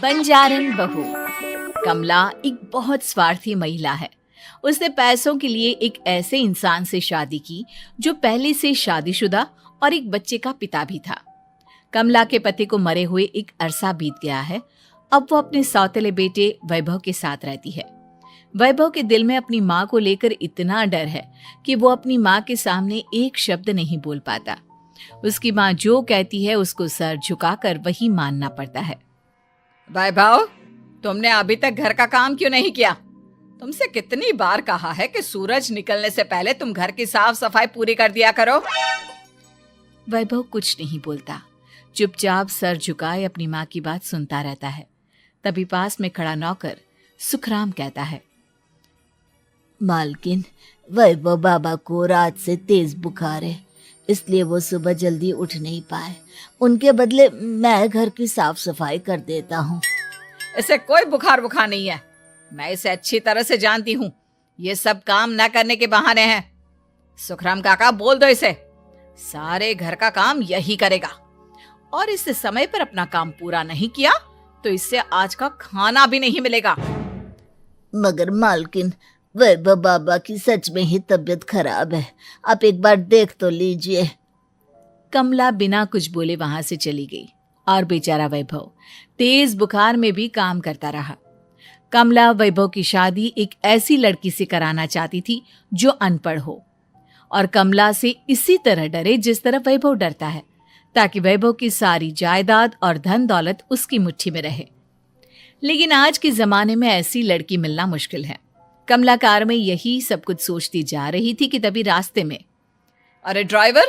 बंजारन बहू। कमला एक बहुत स्वार्थी महिला है। उसने पैसों के लिए एक ऐसे इंसान से शादी की जो पहले से शादीशुदा और एक बच्चे का पिता भी था। कमला के पति को मरे हुए एक अरसा बीत गया है। अब वो अपने सौतेले बेटे वैभव के साथ रहती है। वैभव के दिल में अपनी माँ को लेकर इतना डर है कि वो अपनी माँ के सामने एक शब्द नहीं बोल पाता। उसकी माँ जो कहती है उसको सर झुकाकर वही मानना पड़ता है। वैभव, तुमने अभी तक घर का काम क्यों नहीं किया? तुमसे कितनी बार कहा है कि सूरज निकलने से पहले तुम घर की साफ सफाई पूरी कर दिया करो। वैभव कुछ नहीं बोलता, चुपचाप सर झुकाए अपनी माँ की बात सुनता रहता है। तभी पास में खड़ा नौकर सुखराम कहता है, मालकिन, वैभव बाबा को रात से तेज बुखार है, इसलिए वो सुबह जल्दी उठ नहीं पाए। उनके बदले मैं घर की साफ सफाई कर देता हूँ। इसे कोई बुखार नहीं है। मैं इसे अच्छी तरह से जानती हूँ। ये सब काम न करने के बहाने हैं। सुखराम काका, बोल दो इसे, सारे घर का काम यही करेगा। और इससे समय पर अपना काम पूरा नहीं किया तो इससे आज का खाना भी नहीं मिलेगा। मगर मालकिन, वैभव बाबा की सच में ही तबीयत खराब है, आप एक बार देख तो लीजिए। कमला बिना कुछ बोले वहां से चली गई और बेचारा वैभव तेज बुखार में भी काम करता रहा। कमला वैभव की शादी एक ऐसी लड़की से कराना चाहती थी जो अनपढ़ हो और कमला से इसी तरह डरे जिस तरह वैभव डरता है, ताकि वैभव की सारी जायदाद और धन दौलत उसकी मुट्ठी में रहे। लेकिन आज के जमाने में ऐसी लड़की मिलना मुश्किल है। कमला कार में यही सब कुछ सोचती जा रही थी कि तभी रास्ते में, अरे ड्राइवर,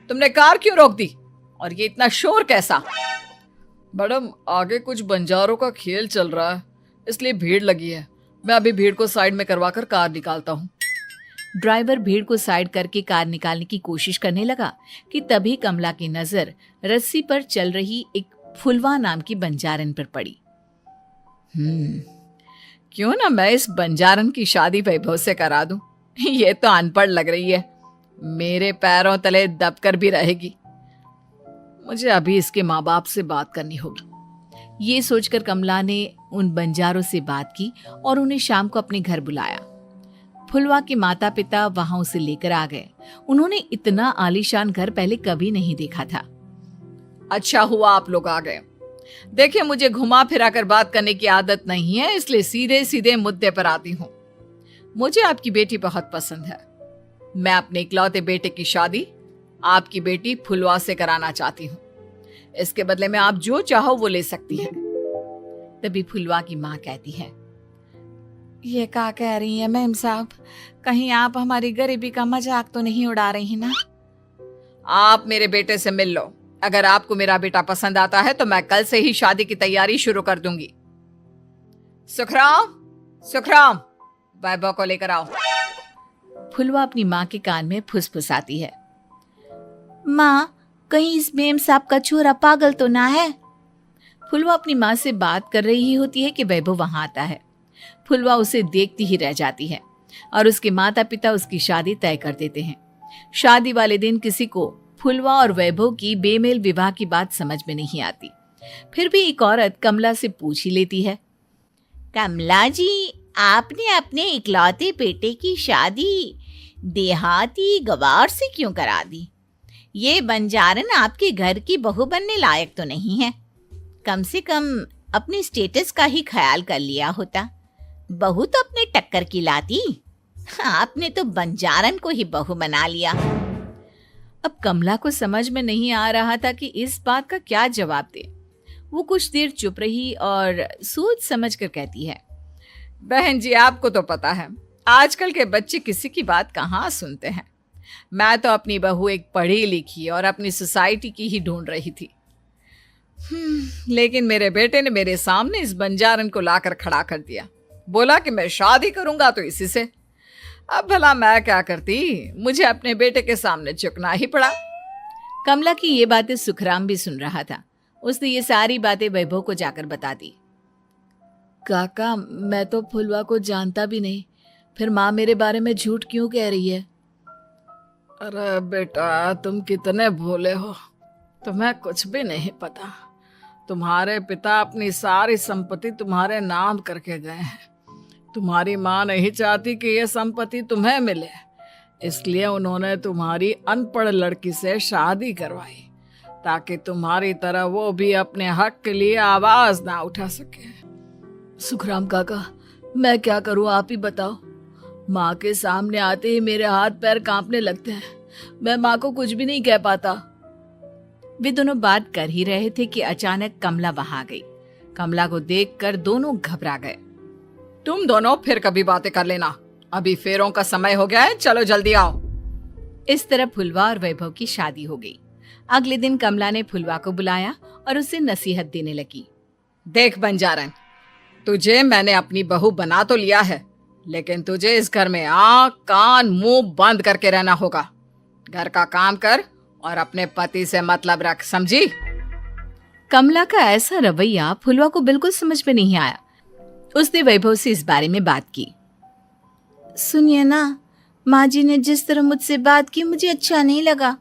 तुमने कार क्यों रोक दी? और ये इतना शोर कैसा? मैडम, आगे कुछ बंजारों का खेल चल रहा है, इसलिए भीड़ लगी है। मैं अभी भीड़ को साइड में करवाकर कार निकालता हूँ। ड्राइवर भीड़ को साइड करके कार निकालने की कोशिश करने लगा कि तभी कमला की नजर रस्सी पर चल रही एक फुलवा नाम की बंजारन पर पड़ी। क्यों ना मैं इस बंजारन की शादी वैभव से करा दूं? ये तो अनपढ़ लग रही है, मेरे पैरों तले दबकर भी रहेगी। मुझे अभी इसके माँ बाप से बात करनी होगी। ये सोचकर कमला ने उन बंजारों से बात की और उन्हें शाम को अपने घर बुलाया। फुलवा के माता पिता वहां उसे लेकर आ गए। उन्होंने इतना आलीशान घर पहले कभी नहीं देखा था। अच्छा हुआ आप लोग आ गए। देखिए, मुझे घुमा फिरा कर बात करने की आदत नहीं है, इसलिए सीधे सीधे मुद्दे पर आती हूँ। मुझे आपकी बेटी बहुत पसंद है। मैं अपने इकलौते बेटे की शादी आपकी बेटी फुलवा से कराना चाहती हूँ। इसके बदले में आप जो चाहो वो ले सकती हैं। तभी फुलवा की माँ कहती है, ये क्या कह रही है मैम साहब? कहीं आप हमारी गरीबी का मजाक तो नहीं उड़ा रही ना? आप मेरे बेटे से मिल लो। अगर आपको मेरा बेटा पसंद आता है तो मैं कल से ही शादी की तैयारी शुरू कर दूंगी। सुखराम, वैभव को लेकर आओ। फुलवा अपनी माँ के कान में फुसफुसाती है, माँ, कहीं इस मेम साहब का छोरा पागल तो ना है? फुलवा अपनी माँ से बात कर रही होती है कि वैभव वहां आता है। फुलवा उसे देखती ही रह जाती है और उसके माता पिता उसकी शादी तय कर देते हैं। शादी वाले दिन किसी को फुलवा और वैभव की बेमेल विवाह की बात समझ में नहीं आती। फिर भी एक औरत कमला से पूछ ही लेती है, कमला जी, आपने अपने इकलौते बेटे की शादी देहाती गवार से क्यों करा दी? ये बंजारन आपके घर की बहू बनने लायक तो नहीं है। कम से कम अपने स्टेटस का ही ख्याल कर लिया होता। बहू तो अपने टक्कर की लाती, आपने तो बंजारन को ही बहू बना लिया। अब कमला को समझ में नहीं आ रहा था कि इस बात का क्या जवाब दे। वो कुछ देर चुप रही और सोच समझ कर कहती है, बहन जी, आपको तो पता है आजकल के बच्चे किसी की बात कहाँ सुनते हैं। मैं तो अपनी बहू एक पढ़ी लिखी और अपनी सोसाइटी की ही ढूंढ रही थी। लेकिन मेरे बेटे ने मेरे सामने इस बंजारन को लाकर खड़ा कर दिया। बोला कि मैं शादी करूंगा तो इसी से। अब भला मैं क्या करती, मुझे अपने बेटे के सामने झुकना ही पड़ा। कमला की ये बातें सुखराम भी सुन रहा था। उसने ये सारी बातें वैभव को जाकर बता दी। काका, मैं तो फुलवा को जानता भी नहीं, फिर माँ मेरे बारे में झूठ क्यों कह रही है? अरे बेटा, तुम कितने भोले हो, तुम्हें कुछ भी नहीं पता। तुम्हारे पिता अपनी सारी संपत्ति तुम्हारे नाम करके गए हैं। तुम्हारी माँ नहीं चाहती कि ये संपत्ति तुम्हें मिले, इसलिए उन्होंने तुम्हारी अनपढ़ लड़की से शादी करवाई ताकि तुम्हारी तरह वो भी अपने हक के लिए आवाज ना उठा सके। सुखराम काका, मैं क्या करूं, आप ही बताओ। माँ के सामने आते ही मेरे हाथ पैर कांपने लगते हैं। मैं माँ को कुछ भी नहीं कह पाता। वे दोनों बात कर ही रहे थे कि अचानक कमला वहां आ गई। कमला को देखकर दोनों घबरा गए। तुम दोनों फिर कभी बातें कर लेना, अभी फेरों का समय हो गया है, चलो जल्दी आओ। इस तरह फुलवा और वैभव की शादी हो गई। अगले दिन कमला ने फुलवा को बुलाया और उसे नसीहत देने लगी। देख बंजारन, तुझे मैंने अपनी बहू बना तो लिया है, लेकिन तुझे इस घर में आँख कान मुंह बंद करके रहना होगा। घर का काम कर और अपने पति से मतलब रख, समझी? कमला का ऐसा रवैया फुलवा को बिल्कुल समझ में नहीं आया। उसने वैभव से इस बारे में बात की। सुनिए ना, माँ जी ने जिस तरह मुझसे बात की मुझे अच्छा नहीं लगा।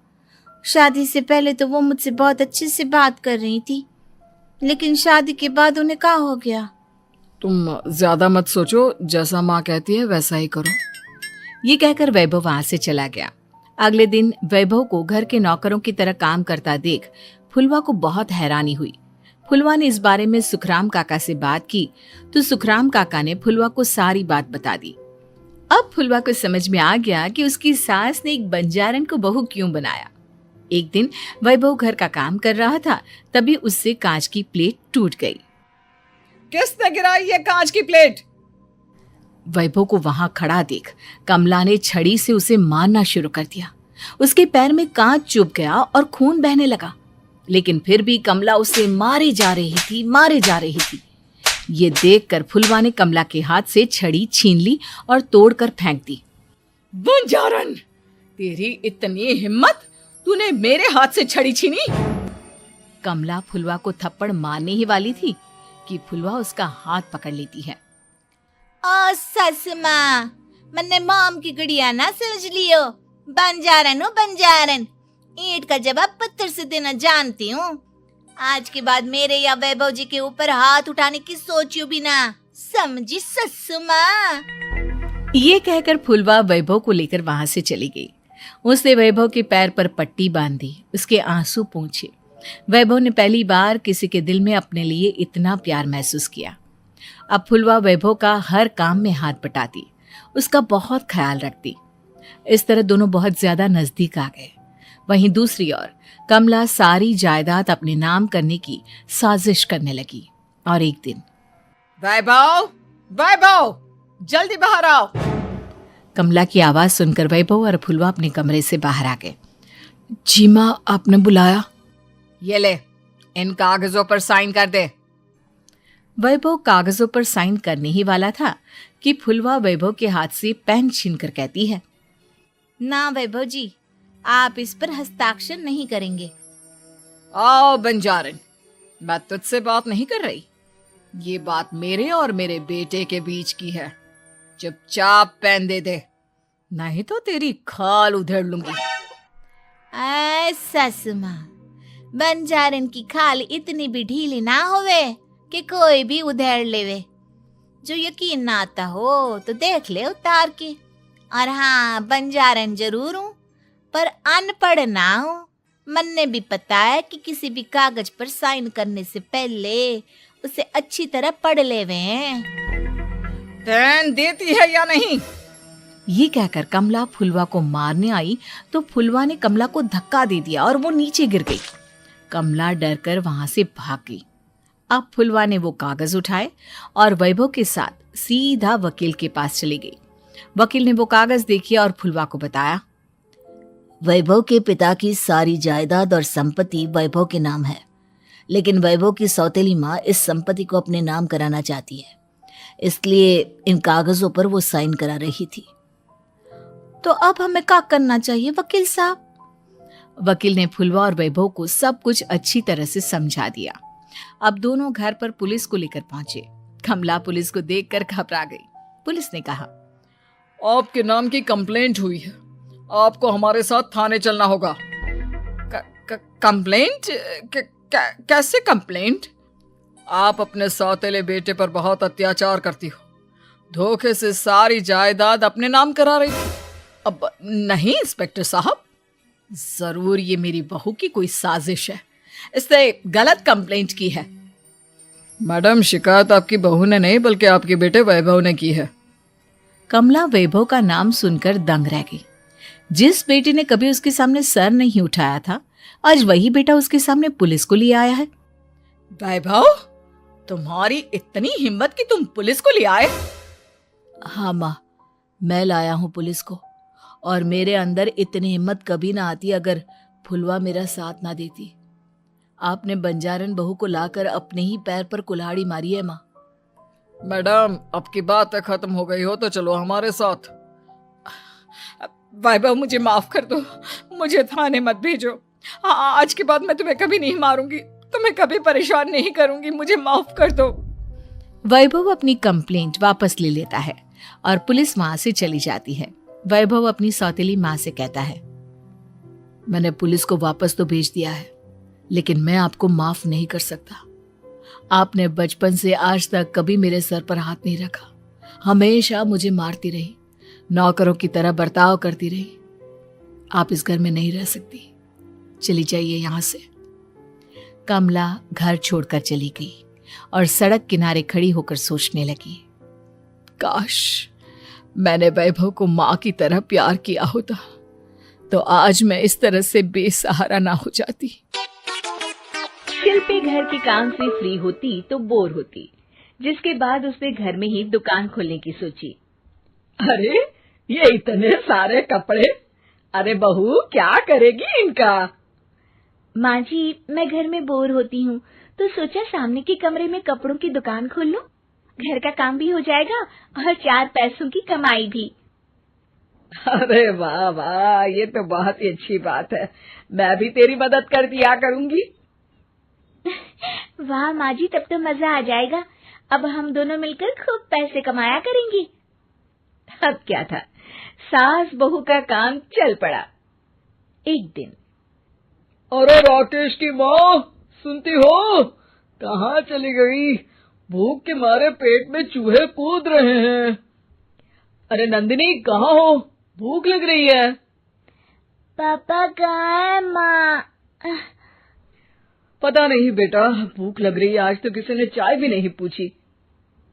शादी से पहले तो वो मुझसे बहुत अच्छे से बात कर रही थी, लेकिन शादी के बाद उन्हें क्या हो गया? तुम ज्यादा मत सोचो, जैसा माँ कहती है वैसा ही करो। ये कहकर वैभव वहां से चला गया। अगले दिन वैभव को घर के नौकरों की तरह काम करता देख फुलवा को बहुत हैरानी हुई। फुलवा ने इस बारे में सुखराम काका से बात की तो सुखराम काका ने फुलवा को सारी बात बता दी। अब फुलवा को समझ में आ गया कि उसकी सास ने एक बंजारन को बहू क्यों बनाया। एक दिन वैभव घर का काम कर रहा था, तभी उससे कांच की प्लेट टूट गई। किसने गिराई ये कांच की प्लेट? वैभव को वहां खड़ा देख कमला ने छड़ी से उसे मारना शुरू कर दिया। उसके पैर में कांच चुभ गया और खून बहने लगा, लेकिन फिर भी कमला उसे मारे जा रही थी। ये देखकर फुलवा ने कमला के हाथ से छड़ी छीन ली और तोड़कर फेंक दी। बंजारन, तेरी इतनी हिम्मत, तूने मेरे हाथ से छड़ी छीनी? कमला फुलवा को थप्पड़ मारने ही वाली थी कि फुलवा उसका हाथ पकड़ लेती है। ओ सस माँ, मैंने मॉम की गुड़िया ना समझ लियो। बंजारन हो बंजारन, ईंट का जवाब पत्थर से देना जानती हूँ। आज के बाद मेरे या वैभव जी के ऊपर हाथ उठाने की सोचियो भी ना, समझी ससु माँ? ये कहकर फुलवा वैभव को लेकर वहां से चली गई। उसने वैभव के पैर पर पट्टी बांधी, उसके आंसू पोंछे। वैभव ने पहली बार किसी के दिल में अपने लिए इतना प्यार महसूस किया। अब फुलवा वैभव का हर काम में हाथ बटाती, उसका बहुत ख्याल रखती। इस तरह दोनों बहुत ज्यादा नजदीक आ गए। वहीं दूसरी ओर कमला सारी जायदाद अपने नाम करने की साजिश करने लगी। और एक दिन, वैभव, वैभव, जल्दी बाहर आओ। कमला की आवाज सुनकर वैभव और फुलवा अपने कमरे से बाहर आ गए। जी माँ, आपने बुलाया? ये ले, इन कागजों पर साइन कर दे। वैभव कागजों पर साइन करने ही वाला था कि फुलवा वैभव के हाथ से पेन छीनकर कहती है, ना वैभव जी, आप इस पर हस्ताक्षर नहीं करेंगे। आओ बंजारन, मैं तुझसे बात नहीं कर रही। ये बात मेरे और मेरे बेटे के बीच की है। चुपचाप पेन दे दे, नहीं तो तेरी खाल उधेड़ लूंगी। ससु माँ, बंजारन की खाल इतनी भी ढीली ना होवे कि कोई भी उधेड़ लेवे। जो यकीन ना आता हो तो देख ले उतार के। और हाँ, बंजारन जरूर हूँ पर अनपढ़ ना हूँ। मन्ने भी पता है कि किसी भी कागज पर साइन करने से पहले उसे अच्छी तरह पढ़ लेवे हैं। पेन देती है या नहीं? ये कहकर कमला फुलवा को मारने आई तो फुलवा ने कमला को धक्का दे दिया और वो नीचे गिर गई। कमला डरकर वहां से भाग गई। अब फुलवा ने वो कागज उठाए और वैभव के साथ सीधा वकील के पास चली गई। वकील ने वो कागज देखी और फुलवा को बताया, वैभव के पिता की सारी जायदाद और संपत्ति वैभव के नाम है, लेकिन वैभव की सौतेली माँ इस संपत्ति को अपने नाम कराना चाहती है, इसलिए इन कागजों पर वो साइन करा रही थी। तो अब हमें क्या करना चाहिए वकील साहब? वकील ने फुलवा और वैभव को सब कुछ अच्छी तरह से समझा दिया। अब दोनों घर पर पुलिस को लेकर पहुंचे। कमला पुलिस को देखकर घबरा गई। पुलिस ने कहा, आपके नाम की कंप्लेंट हुई है आपको हमारे साथ थाने चलना होगा। कंप्लेंट? कैसे कंप्लेंट? आप अपने सौतेले बेटे पर बहुत अत्याचार करती हो, धोखे से सारी जायदाद अपने नाम करा रही थी। अब नहीं इंस्पेक्टर साहब, जरूर ये मेरी बहू की कोई साजिश है, इसने गलत कंप्लेंट की है। मैडम, शिकायत आपकी बहू ने नहीं बल्कि आपके बेटे वैभव ने की है। कमला वैभव का नाम सुनकर दंग रह गई। जिस बेटे ने कभी उसके सामने सर नहीं उठाया था, आज वही बेटा उसके सामने पुलिस को लिए आया है। वैभव, तुम्हारी इतनी हिम्मत कि तुम पुलिस को ले आए? हाँ माँ, मैं लाया हूँ पुलिस को, और मेरे अंदर इतनी हिम्मत कभी ना आती अगर फुलवा मेरा साथ ना देती। आपने बंजारन बहू को लाकर अपने ही पैर पर कुल्हाड़ी मारी है माँ। मैडम, अब की बात खत्म हो गई हो तो चलो हमारे साथ। वैभव, मुझे माफ कर दो, मुझे थाने मत भेजो। आज के बाद मैं तुम्हें कभी नहीं मारूंगी, तुम्हें कभी परेशान नहीं करूंगी, मुझे माफ कर दो। वैभव अपनी कंप्लेंट वापस ले लेता है और पुलिस वहां से चली जाती है। वैभव अपनी सौतेली माँ से कहता है, मैंने पुलिस को वापस तो भेज दिया है, लेकिन मैं आपको माफ नहीं कर सकता। आपने बचपन से आज तक कभी मेरे सर पर हाथ नहीं रखा, हमेशा मुझे मारती रही, नौकरों की तरह बर्ताव करती रही। आप इस घर में नहीं रह सकती, चली जाइए यहां से। कमला घर छोड़कर चली गई और सड़क किनारे खड़ी होकर सोचने लगी, काश मैंने वैभव को माँ की तरह प्यार किया होता तो आज मैं इस तरह से बेसहारा ना हो जाती। शिल्पी घर के काम से फ्री होती तो बोर होती, जिसके बाद उसने घर में ही दुकान खोलने की सोची। अरे, ये इतने सारे कपड़े, अरे बहू क्या करेगी इनका? माँ जी, मैं घर में बोर होती हूँ तो सोचा सामने के कमरे में कपड़ों की दुकान खोल लूं, घर का काम भी हो जाएगा और 4 पैसों की कमाई भी। अरे वाह वाह, ये तो बहुत ही अच्छी बात है, मैं भी तेरी मदद कर दिया करूंगी। वाह माँ जी, तब तो मजा आ जाएगा। अब हम दोनों मिलकर खूब पैसे कमाया करेंगे। अब क्या था, सास बहू का काम चल पड़ा। एक दिन, अरे राकेश की माँ, सुनती हो? कहाँ चली गई? भूख के मारे पेट में चूहे कूद रहे हैं। अरे नंदिनी, कहाँ हो? भूख लग रही है। पापा कहाँ है माँ? पता नहीं बेटा, भूख लग रही है, आज तो किसी ने चाय भी नहीं पूछी।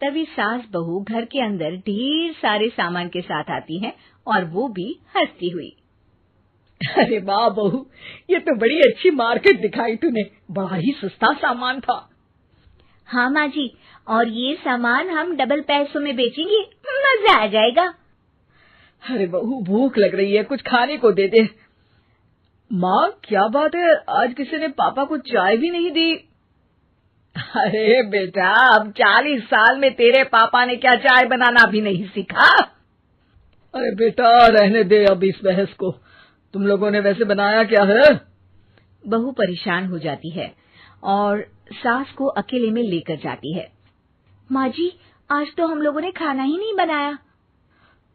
तभी सास बहू घर के अंदर ढेर सारे सामान के साथ आती हैं और वो भी हंसती हुई। अरे वाह बहू, ये तो बड़ी अच्छी मार्केट दिखाई तूने, बड़ा ही सस्ता सामान था। हाँ माँ जी, और ये सामान हम डबल पैसों में बेचेंगे, मजा आ जाएगा। अरे बहू, भूख लग रही है, कुछ खाने को दे दे। माँ, क्या बात है, आज किसी ने पापा को चाय भी नहीं दी? अरे बेटा, अब 40 साल में तेरे पापा ने क्या चाय बनाना भी नहीं सीखा? अरे बेटा, रहने दे अब इस बहस को, तुम लोगों ने वैसे बनाया क्या है? बहू परेशान हो जाती है और सास को अकेले में लेकर जाती है। माँ जी, आज तो हम लोगों ने खाना ही नहीं बनाया।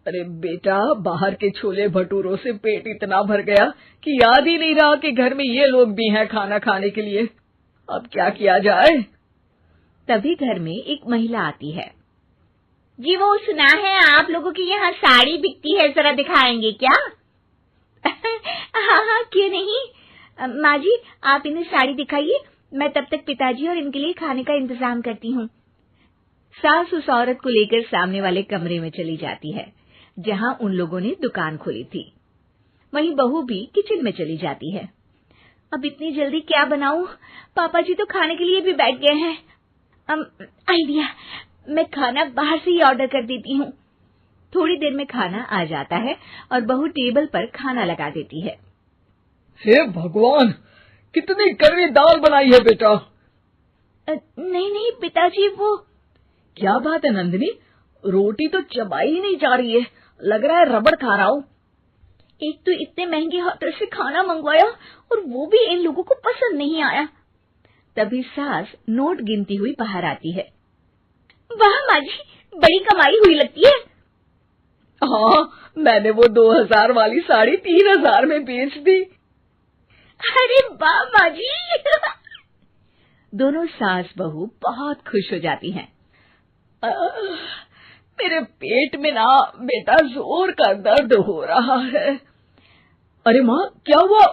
अरे बेटा, बाहर के छोले भटूरों से पेट इतना भर गया कि याद ही नहीं रहा कि घर में ये लोग भी हैं खाना खाने के लिए। अब क्या किया जाए? तभी घर में एक महिला आती है। जी, वो सुना है आप लोगों की यहाँ साड़ी बिकती है, जरा दिखाएंगे क्या? हाँ हाँ, क्यों नहीं। माँ जी, आप इन्हें साड़ी दिखाइए, मैं तब तक पिताजी और इनके लिए खाने का इंतजाम करती हूँ। सास उस औरत को लेकर सामने वाले कमरे में चली जाती है जहाँ उन लोगों ने दुकान खोली थी। वहीं बहू भी किचन में चली जाती है। अब इतनी जल्दी क्या बनाऊं? पापा जी तो खाने के लिए भी बैठ गए हैं। आइडिया, मैं खाना बाहर से ही ऑर्डर कर देती हूँ। थोड़ी देर में खाना आ जाता है और बहू टेबल पर खाना लगा देती है। हे भगवान, कितनी कड़वी दाल बनाई है बेटा। नहीं नहीं पिताजी, वो क्या बात है नंदिनी, रोटी तो चबाई ही नहीं जा रही है, लग रहा है रबड़ खा रहा हूँ। एक तो इतने महंगे होटल से खाना मंगवाया और वो भी इन लोगों को पसंद नहीं आया। तभी सास नोट गिनती हुई बाहर आती है। वाह माँ जी, बड़ी कमाई हुई लगती है। हाँ, मैंने वो 2000 वाली साड़ी 3000 में बेच दी। अरे वाह माँ जी। दोनों सास बहू बहुत खुश हो जाती हैं। मेरे पेट में ना बेटा जोर का दर्द हो रहा है। अरे माँ, क्या हुआ?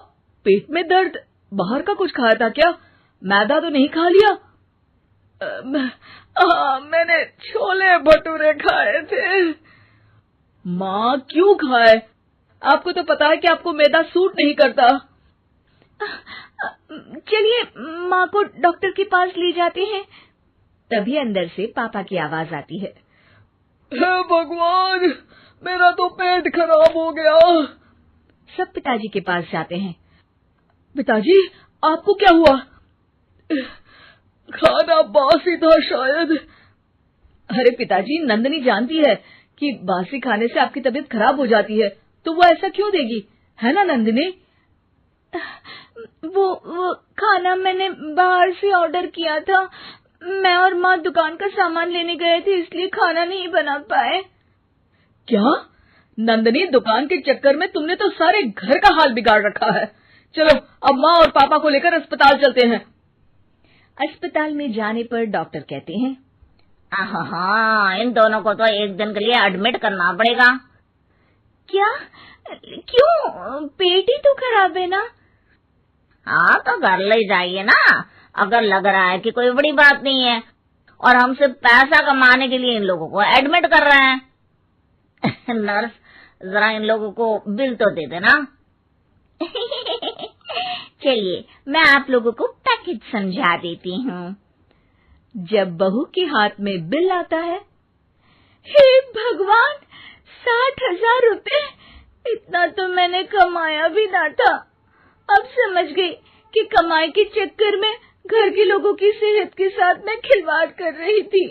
पेट में दर्द? बाहर का कुछ खाया था क्या? मैदा तो नहीं खा लिया? मैंने छोले भटूरे खाए थे। माँ, क्यों खाए? आपको तो पता है कि आपको मैदा सूट नहीं करता। चलिए माँ को डॉक्टर के पास ले जाते हैं। तभी अंदर से पापा की आवाज आती है। हे भगवान, मेरा तो पेट खराब हो गया। सब पिताजी के पास जाते हैं। पिताजी, आपको क्या हुआ? खाना बासी था शायद। अरे पिताजी, नंदनी जानती है कि बासी खाने से आपकी तबीयत खराब हो जाती है, तो वो ऐसा क्यों देगी, है ना नंदिनी? वो खाना मैंने बाहर से ऑर्डर किया था। मैं और माँ दुकान का सामान लेने गए थे, इसलिए खाना नहीं बना पाए। क्या नंदनी, दुकान के चक्कर में तुमने तो सारे घर का हाल बिगाड़ रखा है। चलो अब माँ और पापा को लेकर अस्पताल चलते हैं। अस्पताल में जाने पर डॉक्टर कहते हैं, हाँ, इन दोनों को तो एक दिन के लिए एडमिट करना पड़ेगा। क्या? क्यों? पेट ही तो खराब है ना। हाँ, तो घर ले जाइए ना, अगर लग रहा है कि कोई बड़ी बात नहीं है और हम सिर्फ पैसा कमाने के लिए इन लोगों को एडमिट कर रहे हैं। नर्स, जरा इन लोगों को बिल तो दे देना। चलिए, मैं आप लोगों को पैकेज समझा देती हूँ। जब बहू के हाथ में बिल आता है, हे भगवान, 60,000 रुपए! इतना तो मैंने कमाया भी ना था। अब समझ गई कि कमाई के चक्कर में घर के लोगों की सेहत के साथ मैं खिलवाड़ कर रही थी।